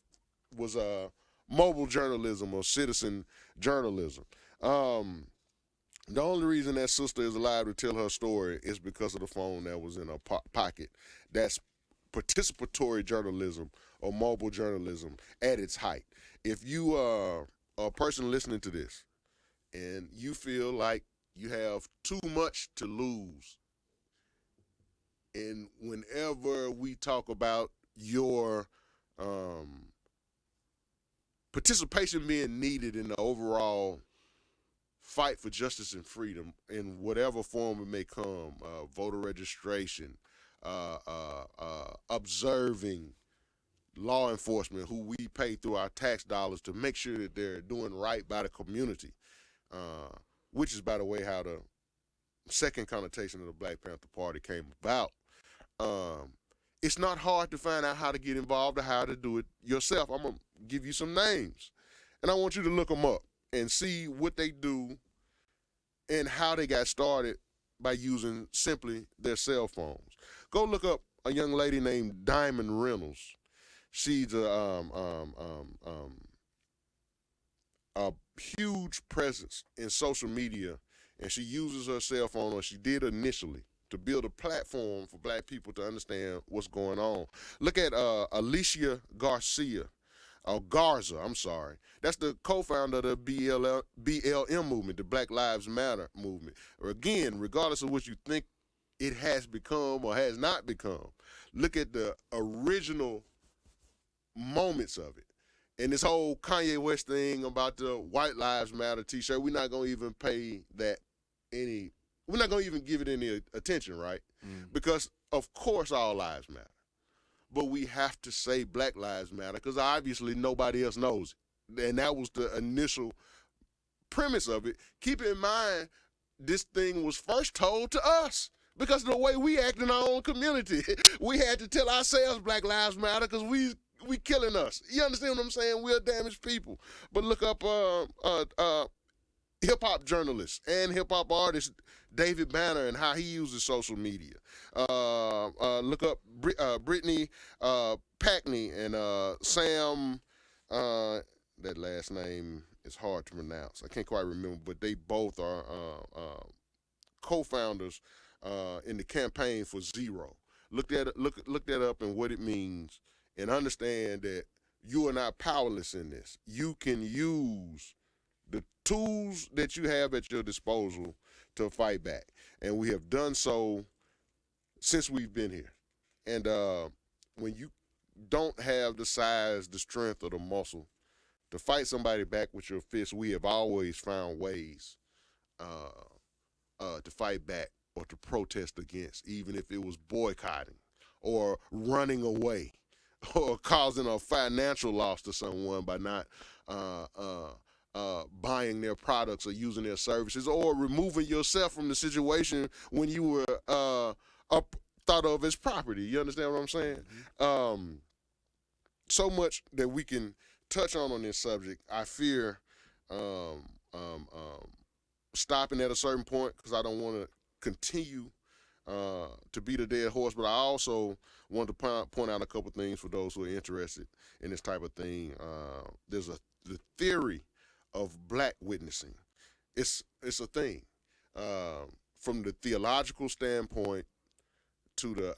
mobile journalism or citizen journalism. The only reason that sister is alive to tell her story is because of the phone that was in her pocket. That's participatory journalism or mobile journalism at its height. If you are a person listening to this and you feel like you have too much to lose, and whenever we talk about your participation being needed in the overall fight for justice and freedom in whatever form it may come, voter registration, observing law enforcement who we pay through our tax dollars to make sure that they're doing right by the community, which is, by the way, how the second connotation of the Black Panther Party came about. It's not hard to find out how to get involved or how to do it yourself. I'm going to give you some names, and I want you to look them up and see what they do and how they got started by using simply their cell phones. Go look up a young lady named Diamond Reynolds. She's a huge presence in social media, and she uses her cell phone, or she did initially, to build a platform for Black people to understand what's going on. Look at Alicia Garza, I'm sorry. That's the co-founder of the BLM movement, the Black Lives Matter movement. Again, regardless of what you think it has become or has not become, look at the original moments of it. And this whole Kanye West thing about the White Lives Matter t-shirt, we're not going to even pay that we're not going to even give it any attention, right? Because, of course, all lives matter. But we have to say Black Lives Matter because obviously nobody else knows it. And that was the initial premise of it. Keep in mind, this thing was first told to us because of the way we act in our own community. We had to tell ourselves Black Lives Matter because we killing us. You understand what I'm saying? We're damaged people. But look up hip-hop journalist and hip-hop artist David Banner and how he uses social media. Look up Brittany Packney and Sam, that last name is hard to pronounce. I can't quite remember, but they both are co-founders in the campaign for Zero. Look that up and what it means, and understand that you are not powerless in this. You can use the tools that you have at your disposal to fight back. And we have done so since we've been here. And when you don't have the size, the strength, or the muscle to fight somebody back with your fist, we have always found ways to fight back or to protest against, even if it was boycotting or running away or causing a financial loss to someone by not buying their products or using their services, or removing yourself from the situation when you were thought of as property. You understand what I'm saying? So much that we can touch on this subject. I fear stopping at a certain point because I don't want to continue to beat a dead horse, but I also want to point out a couple things for those who are interested in this type of thing. There's the theory of Black witnessing. It's a thing from the theological standpoint to the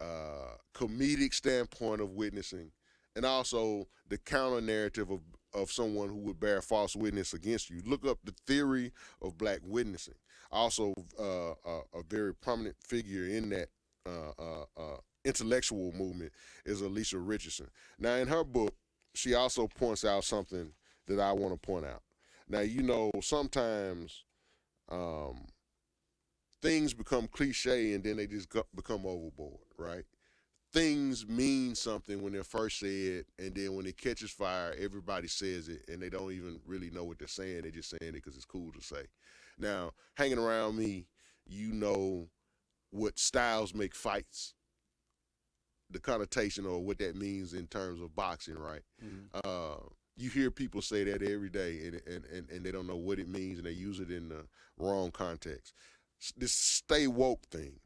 comedic standpoint of witnessing, and also the counter narrative of someone who would bear false witness against you. Look up the theory of Black witnessing. Also, a very prominent figure in that intellectual movement is Alicia Richardson. Now, in her book, she also points out something that I want to point out. Now, you know, sometimes things become cliche and then they just become overboard, right? Things mean something when they're first said, and then when it catches fire, everybody says it, and they don't even really know what they're saying. They're just saying it because it's cool to say. Now, hanging around me, you know what styles make fights, the connotation or what that means in terms of boxing, right? You hear people say that every day, and they don't know what it means, and they use it in the wrong context. This stay woke thing.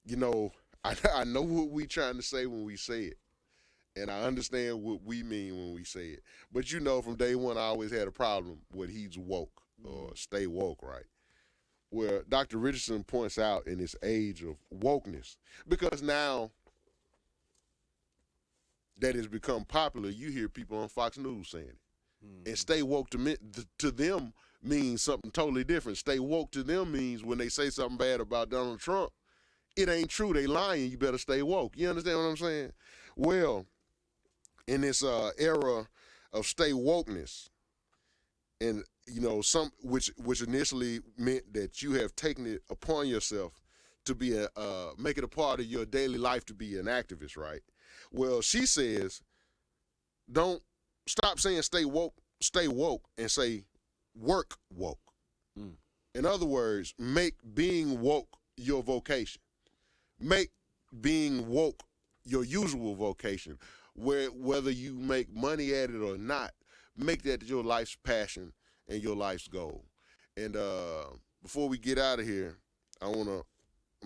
You know, I know what we trying to say when we say it, and I understand what we mean when we say it. But you know, from day one, I always had a problem with he's woke or stay woke, right? Where Dr. Richardson points out in this age of wokeness, because now that has become popular, you hear people on Fox News saying it. And stay woke to them means something totally different. Stay woke to them means when they say something bad about Donald Trump, it ain't true. They lying. You better stay woke. You understand what I'm saying? Well, in this era of stay wokeness, and you know, which initially meant that you have taken it upon yourself to be make it a part of your daily life to be an activist, right? Well, she says, don't stop saying stay woke, and say work woke. In other words, make being woke your vocation. Make being woke your usual vocation. Whether you make money at it or not, make that your life's passion and your life's goal. And before we get out of here, I'm gonna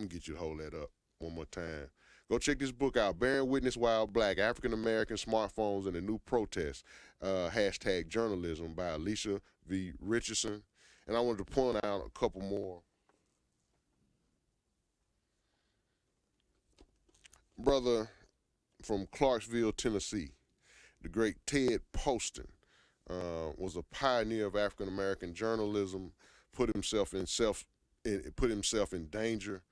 get you to hold that up one more time. Go check this book out, Bearing Witness While Black, African American Smartphones and the New Protest, #journalism by Alicia V. Richardson. And I wanted to point out a couple more. Brother from Clarksville, Tennessee, the great Ted Poston, was a pioneer of African American journalism, put himself in danger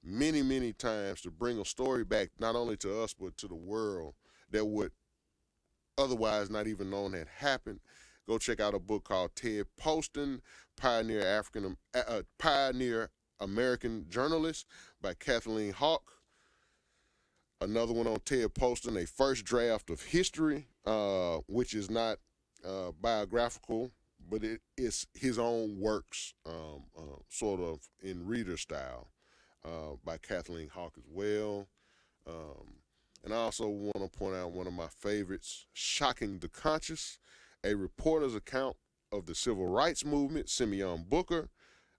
many, many times to bring a story back not only to us but to the world that would otherwise not even known had happened. Go check out a book called Ted Poston, Pioneer American Journalist by Kathleen Hawk. Another one on Ted Poston, A First Draft of History, which is not biographical, but it is his own works, sort of in reader style, by Kathleen Hawk as well. And I also want to point out one of my favorites, Shocking the Conscious, a reporter's account of the civil rights movement, Simeon Booker,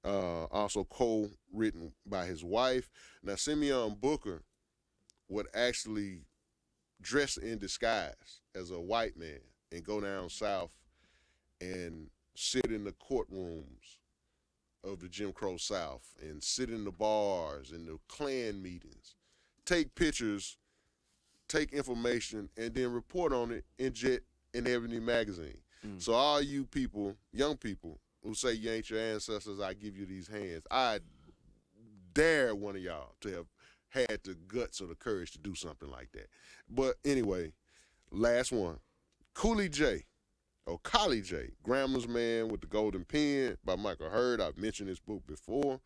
also co-written by his wife. Now, Simeon Booker would actually dress in disguise as a white man and go down south and sit in the courtrooms of the Jim Crow South and sit in the bars and the Klan meetings, take pictures, take information, and then report on it in Jet and Ebony magazine. So all you people, young people, who say you ain't your ancestors, I give you these hands. I dare one of y'all to have had the guts or the courage to do something like that. But anyway, last one. Collie J, Grambler's Man with the Golden Pen by Michael Hurd. I've mentioned this book before,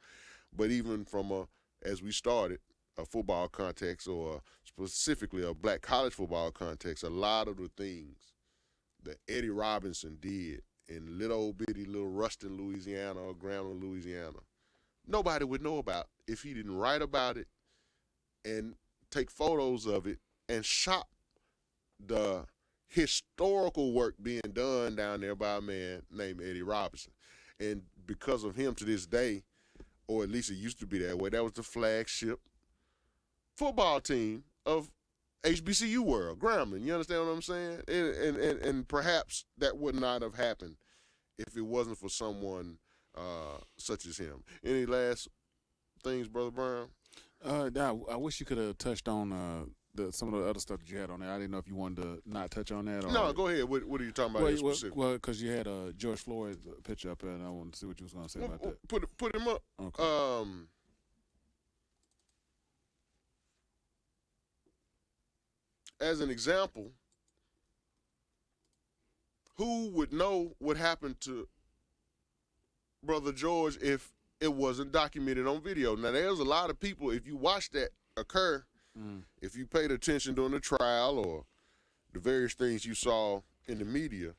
but even from as we started, a football context or specifically a black college football context, a lot of the things that Eddie Robinson did in little bitty little Ruston, Louisiana or Grambling, Louisiana, nobody would know about if he didn't write about it and take photos of it and shop the historical work being done down there by a man named Eddie Robinson. And because of him to this day, or at least it used to be that way, that was the flagship football team of HBCU world, Grambling. You understand what I'm saying? And perhaps that would not have happened if it wasn't for someone such as him. Any last things, Brother Brown? I wish you could have touched on some of the other stuff that you had on there. I didn't know if you wanted to not touch on that. Or, no, go ahead. What are you talking about specifically? Well, because you had George Floyd's picture up there, and I wanted to see what you was going to say about that. Put him up. Okay. As an example, who would know what happened to Brother George if it wasn't documented on video? Now, there's a lot of people, if you watch that occur, if you paid attention during the trial or the various things you saw in the media,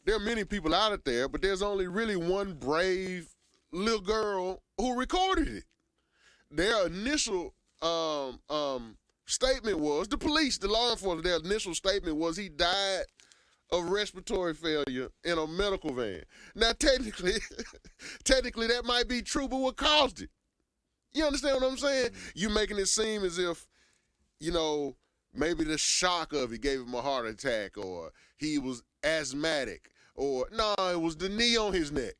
there are many people out there, but there's only really one brave little girl who recorded it. Their initial statement was, the police, the law enforcement, their initial statement was he died of respiratory failure in a medical van. Now, technically that might be true, but what caused it? You understand what I'm saying? You making it seem as if, maybe the shock of it gave him a heart attack, or he was asthmatic, or no, it was the knee on his neck.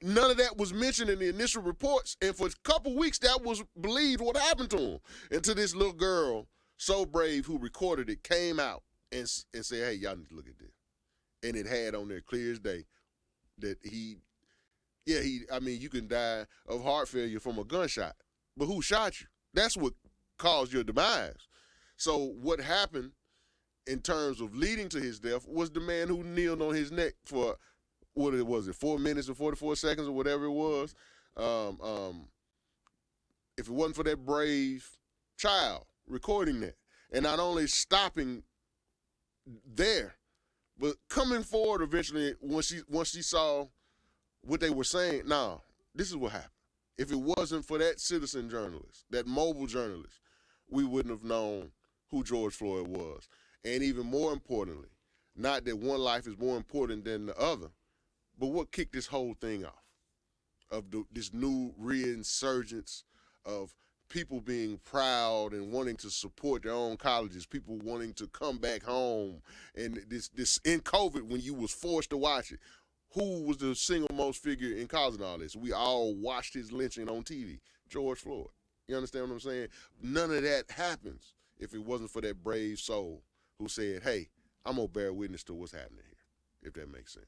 None of that was mentioned in the initial reports, and for a couple weeks, that was believed what happened to him. Until this little girl, so brave, who recorded it, came out and said, hey, y'all need to look at this. And it had on there clear as day that you can die of heart failure from a gunshot. But who shot you? That's what caused your demise. So what happened in terms of leading to his death was the man who kneeled on his neck for, 4 minutes and 44 seconds or whatever it was. if it wasn't for that brave child recording that, and not only stopping there, but coming forward eventually once she saw what they were saying. Nah, this is what happened. If it wasn't for that citizen journalist, that mobile journalist, we wouldn't have known who George Floyd was. And even more importantly, not that one life is more important than the other, but what kicked this whole thing off of this new resurgence of people being proud and wanting to support their own colleges, people wanting to come back home, and this in COVID when you was forced to watch it. Who was the single most figure in causing all this? We all watched his lynching on TV, George Floyd. You understand what I'm saying? None of that happens if it wasn't for that brave soul who said, hey, I'm going to bear witness to what's happening here, if that makes sense.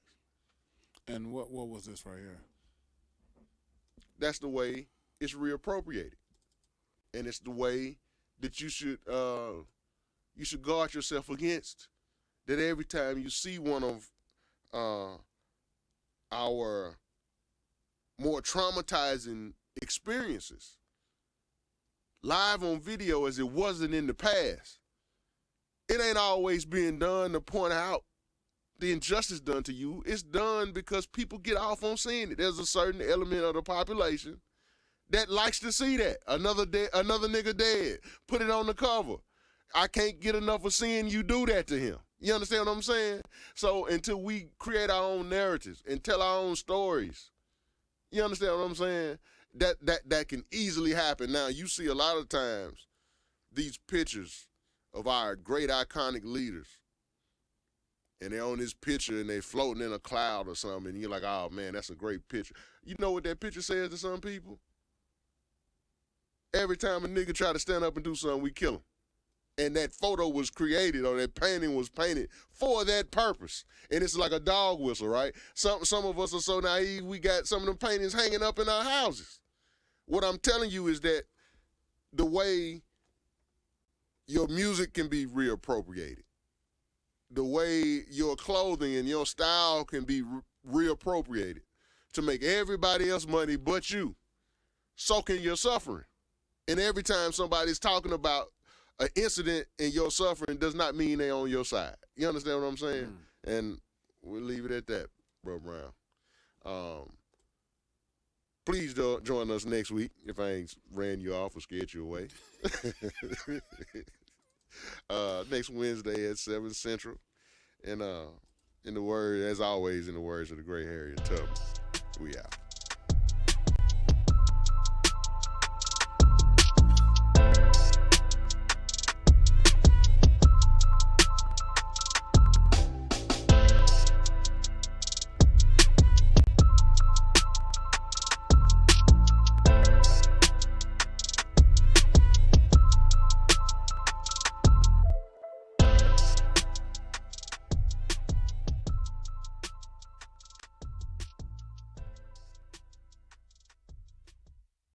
And what was this right here? That's the way it's reappropriated. And it's the way that you should guard yourself against. That every time you see one of our more traumatizing experiences live on video as it wasn't in the past, it ain't always being done to point out the injustice done to you. It's done because people get off on seeing it. There's a certain element of the population that likes to see that. Another nigga dead. Put it on the cover. I can't get enough of seeing you do that to him. You understand what I'm saying? So until we create our own narratives and tell our own stories, you understand what I'm saying? That can easily happen. Now, you see a lot of times these pictures of our great iconic leaders, and they're on this picture and they floating in a cloud or something, and you're like, oh man, that's a great picture. You know what that picture says to some people? Every time a nigga try to stand up and do something, we kill him. And that photo was created, or that painting was painted for that purpose. And it's like a dog whistle, right? Some of us are so naive, we got some of them paintings hanging up in our houses. What I'm telling you is that the way your music can be reappropriated, the way your clothing and your style can be reappropriated to make everybody else money but you, so can your suffering. And every time somebody's talking about an incident in your suffering does not mean they on your side. You understand what I'm saying? And we'll leave it at that, Bro Brown. Please join us next week if I ain't ran you off or scared you away. Next Wednesday at 7 Central. And as always, in the words of the great Harriet Tubman, we out.